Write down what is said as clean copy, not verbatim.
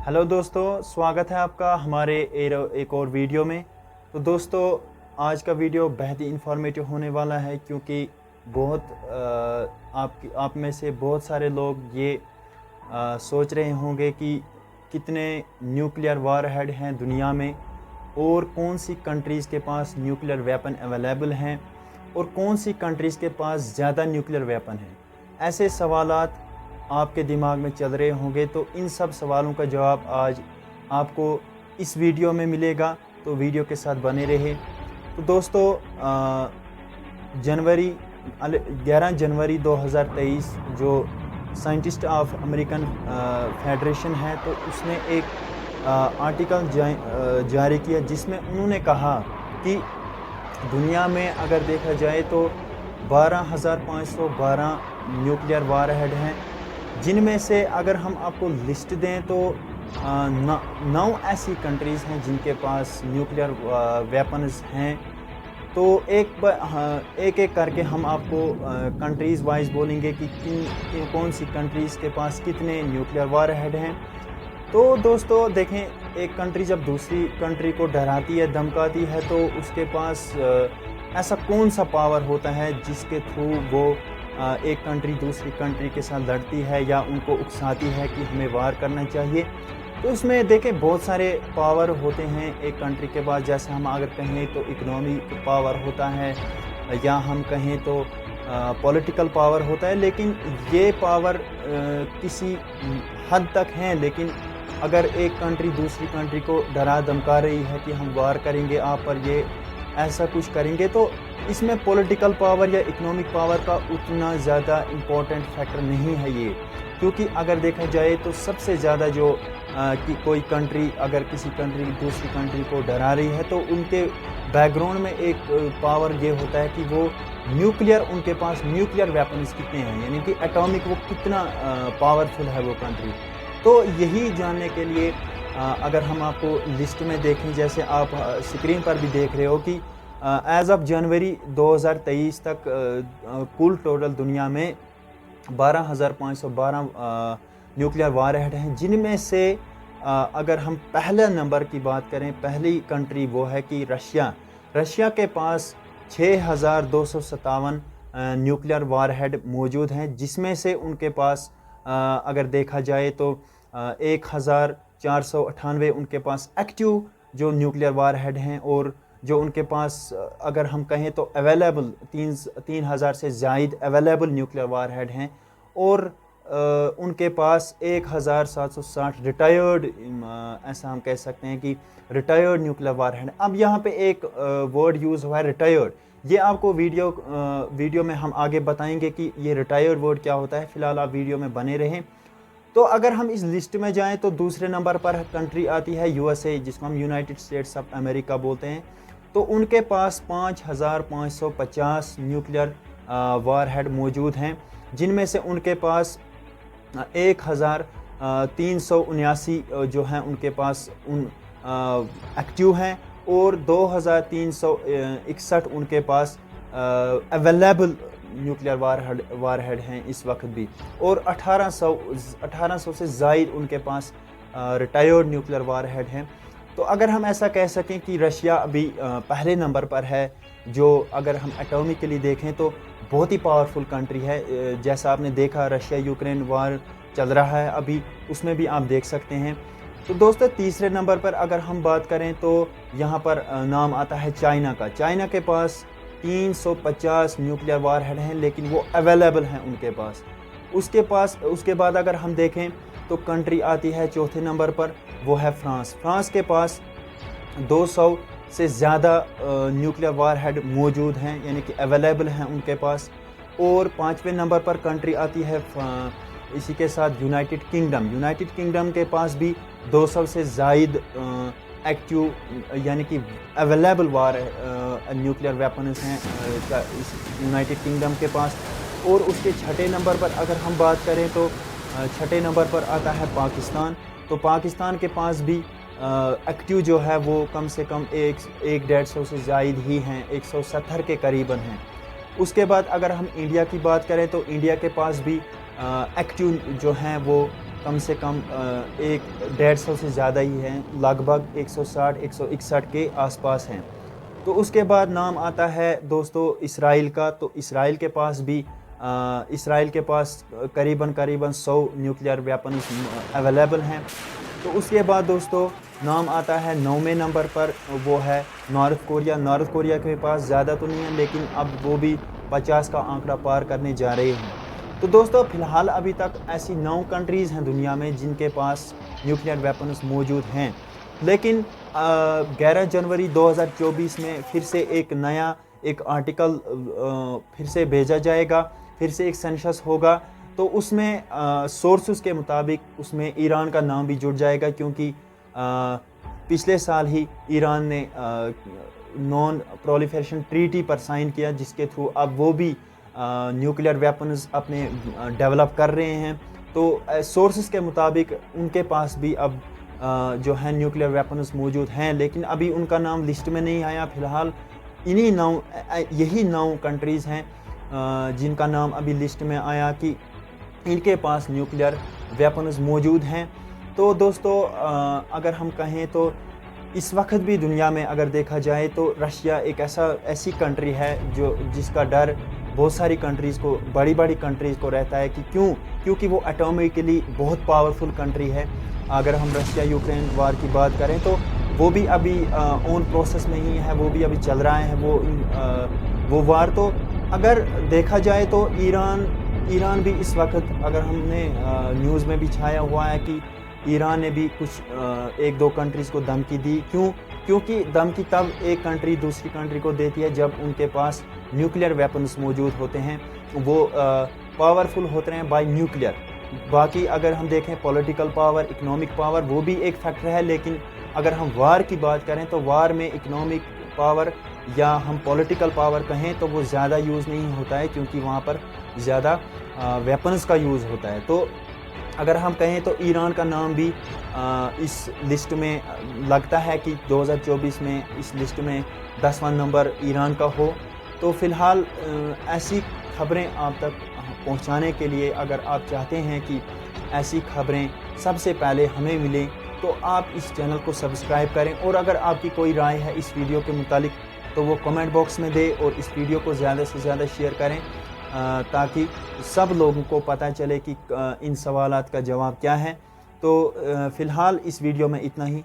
Hello दोस्तों, स्वागत है आपका हमारे एक और वीडियो में। तो दोस्तों, आज का वीडियो बेहद ही इंफॉर्मेटिव होने वाला है क्योंकि आप में से बहुत सारे लोग ये सोच रहे होंगे कि कितने न्यूक्लियर वार हेड हैं दुनिया में और कौन सी कंट्रीज़ के पास न्यूक्लियर वेपन अवेलेबल हैं और कौन सी कंट्रीज़ के पास ज़्यादा न्यूक्लियर वेपन हैं। ऐसे सवालात आपके दिमाग में चल रहे होंगे, तो इन सब सवालों का जवाब आज आपको इस वीडियो में मिलेगा, तो वीडियो के साथ बने रहे। तो दोस्तों, 11 जनवरी 2023 जो साइंटिस्ट ऑफ अमेरिकन फेडरेशन है, तो उसने एक आर्टिकल जारी किया जिसमें उन्होंने कहा कि दुनिया में अगर देखा जाए तो 12,512 न्यूक्लियर वार हेड हैं, जिनमें से अगर हम आपको लिस्ट दें तो 9 ऐसी कंट्रीज़ हैं जिनके पास न्यूक्लियर वेपन्स हैं। तो एक एक करके हम आपको कंट्रीज़ वाइज बोलेंगे कि कौन सी कंट्रीज़ के पास कितने न्यूक्लियर वार हेड हैं। तो दोस्तों देखें, एक कंट्री जब दूसरी कंट्री को डराती है, धमकाती है, तो उसके पास ऐसा कौन सा पावर होता है जिसके थ्रू वो एक कंट्री दूसरी कंट्री के साथ लड़ती है या उनको उकसाती है कि हमें वार करना चाहिए। तो इसमें देखें बहुत सारे पावर होते हैं एक कंट्री के पास। जैसे हम अगर कहें तो इकोनॉमिक पावर होता है या हम कहें तो पॉलिटिकल पावर होता है, लेकिन ये पावर किसी हद तक हैं। लेकिन अगर एक कंट्री दूसरी कंट्री को डरा धमका रही है कि हम वार करेंगे आप पर, ये ऐसा कुछ करेंगे, तो इसमें पॉलिटिकल पावर या इकोनॉमिक पावर का उतना ज़्यादा इम्पोर्टेंट फैक्टर नहीं है ये। क्योंकि अगर देखा जाए तो सबसे ज़्यादा जो कि कोई कंट्री अगर किसी कंट्री दूसरी कंट्री को डरा रही है, तो उनके बैकग्राउंड में एक पावर ये होता है कि वो न्यूक्लियर, उनके पास न्यूक्लियर वेपन्स कितने हैं, यानी कि एटॉमिक वो कितना पावरफुल है वो कंट्री। तो यही जानने के लिए अगर हम आपको लिस्ट में देखें, जैसे आप स्क्रीन पर भी देख रहे हो कि एज़ ऑफ जनवरी 2023 तक कुल टोटल दुनिया में 12,512 न्यूक्लियर वार हेड हैं, जिनमें से अगर हम पहले नंबर की बात करें, पहली कंट्री वो है कि रशिया के पास 6,257 न्यूक्लियर वार हेड मौजूद हैं, जिसमें से उनके पास अगर देखा जाए तो 1,498 उनके पास एक्टिव जो न्यूक्लियर वार हेड हैं, और जो उनके पास अगर हम कहें तो अवेलेबल 3,000 से ज़ायद अवेलेबल न्यूक्लियर वार हेड हैं, और उनके पास 1,760 रिटायर्ड, ऐसा हम कह सकते हैं कि रिटायर्ड न्यूक्लियर वार हेड। अब यहाँ पे एक वर्ड यूज़ हुआ है रिटायर्ड, ये आपको वीडियो में हम आगे बताएंगे कि ये रिटायर्ड वर्ड क्या होता है। फ़िलहाल आप वीडियो में बने रहें। तो अगर हम इस लिस्ट में जाएं तो दूसरे नंबर पर कंट्री आती है यूएसए, जिसको हम यूनाइटेड स्टेट्स ऑफ अमेरिका बोलते हैं। तो उनके पास 5,550 न्यूक्लियर वार हेड मौजूद हैं, जिनमें से उनके पास 1,379 जो हैं उनके पास एक्टिव हैं, और 2,361 उनके पास अवेलेबल न्यूक्लियर वार हेड हैं इस वक्त भी, और 1800 से ज़ायद उनके पास रिटायर्ड न्यूक्लियर वार हेड हैं। तो अगर हम ऐसा कह सकें कि रशिया अभी पहले नंबर पर है, जो अगर हम एटॉमिकली देखें तो बहुत ही पावरफुल कंट्री है। जैसा आपने देखा रशिया यूक्रेन वार चल रहा है अभी, उसमें भी आप देख सकते हैं। तो दोस्तों, तीसरे नंबर पर अगर हम बात करें तो यहाँ पर नाम आता है चाइना का। चाइना के पास 350 न्यूक्लियर वार हेड हैं, लेकिन वो अवेलेबल हैं उनके पास। उसके बाद अगर हम देखें तो कंट्री आती है चौथे नंबर पर, वो है फ्रांस के पास 200 से ज़्यादा न्यूक्लियर वार हेड मौजूद हैं, यानी कि अवेलेबल हैं उनके पास। और पाँचवें नंबर पर कंट्री आती है इसी के साथ यूनाइटेड किंगडम के पास भी 200 से ज़ायद एक्टिव यानी कि अवेलेबल न्यूक्लियर वेपन्स हैं यूनाइटेड किंगडम के पास। और उसके छठे नंबर पर अगर हम बात करें तो छठे नंबर पर आता है पाकिस्तान। तो पाकिस्तान के पास भी एक्टिव जो है वो कम से कम 150 से ज़ायद ही हैं, 170 के करीबन हैं। उसके बाद अगर हम इंडिया की बात करें तो इंडिया के पास भी एक्टिव जो हैं वो کم سے کم 150 سے زیادہ ہی ہیں، لگ بھگ 160 161 کے آس پاس ہیں۔ تو اس کے بعد نام آتا ہے دوستو اسرائیل کا، تو اسرائیل کے پاس قریباً 100 نیوکلیئر ویپنز اویلیبل ہیں۔ تو اس کے بعد دوستو نام آتا ہے 9ویں نمبر پر، وہ ہے نارتھ کوریا۔ نارتھ کوریا کے پاس زیادہ تو نہیں ہے، لیکن اب وہ بھی 50 کا آنکڑا پار کرنے جا رہے ہیں۔ تو دوستو فی الحال ابھی تک ایسی 9 کنٹریز ہیں دنیا میں جن کے پاس نیوکلیئر ویپنز موجود ہیں، لیکن 11 جنوری 2024 میں پھر سے ایک آرٹیکل پھر سے بھیجا جائے گا، پھر سے ایک سینسس ہوگا، تو اس میں سورسز کے مطابق اس میں ایران کا نام بھی جڑ جائے گا، کیونکہ پچھلے سال ہی ایران نے نان پرولیفریشن ٹریٹی پر سائن کیا، جس کے تھرو اب وہ بھی نیوکلیئر ویپنز اپنے ڈیولپ کر رہے ہیں۔ تو سورسز کے مطابق ان کے پاس بھی اب جو ہے نیوکلیئر ویپنز موجود ہیں، لیکن ابھی ان کا نام لسٹ میں نہیں آیا۔ فی الحال یہی 9 کنٹریز ہیں جن کا نام ابھی لسٹ میں آیا کہ ان کے پاس نیوکلیئر ویپنز موجود ہیں۔ تو دوستو اگر ہم کہیں تو اس وقت بھی دنیا میں اگر دیکھا جائے تو رشیا ایک ایسی کنٹری ہے جس کا ڈر بہت ساری کنٹریز کو، بڑی کنٹریز کو رہتا ہے کہ کیونکہ وہ ایٹومکلی بہت پاورفل کنٹری ہے۔ اگر ہم رشیا یوکرین وار کی بات کریں تو وہ بھی ابھی اون پروسیس میں ہی ہے، وہ بھی ابھی چل رہا ہے وہ وار۔ تو اگر دیکھا جائے تو ایران بھی اس وقت، اگر ہم نے نیوز میں بھی چھایا ہوا ہے کہ ایران نے بھی کچھ 1-2 کنٹریز کو دھمکی دی، کیونکہ دھمکی تب ایک کنٹری دوسری کنٹری کو دیتی ہے جب ان کے پاس نیوکلیئر ویپنز موجود ہوتے ہیں، وہ پاورفل ہوتے ہیں بائی نیوکلیئر۔ باقی اگر ہم دیکھیں پولیٹیکل پاور، اکنامک پاور، وہ بھی ایک فیکٹر ہے، لیکن اگر ہم وار کی بات کریں تو وار میں اکنامک پاور یا ہم پولیٹیکل پاور کہیں تو وہ زیادہ یوز نہیں ہوتا ہے، کیونکہ وہاں پر زیادہ ویپنز کا یوز ہوتا ہے۔ تو اگر ہم کہیں تو ایران کا نام بھی اس لسٹ میں لگتا ہے کہ 2024 میں اس لسٹ میں 10واں نمبر ایران کا ہو۔ تو فی الحال ایسی خبریں آپ تک پہنچانے کے لیے، اگر آپ چاہتے ہیں کہ ایسی خبریں سب سے پہلے ہمیں ملیں، تو آپ اس چینل کو سبسکرائب کریں، اور اگر آپ کی کوئی رائے ہے اس ویڈیو کے متعلق تو وہ کمنٹ باکس میں دیں، اور اس ویڈیو کو زیادہ سے زیادہ شیئر کریں تاکہ سب لوگوں کو پتہ چلے کہ ان سوالات کا جواب کیا ہے۔ تو فی الحال اس ویڈیو میں اتنا ہی۔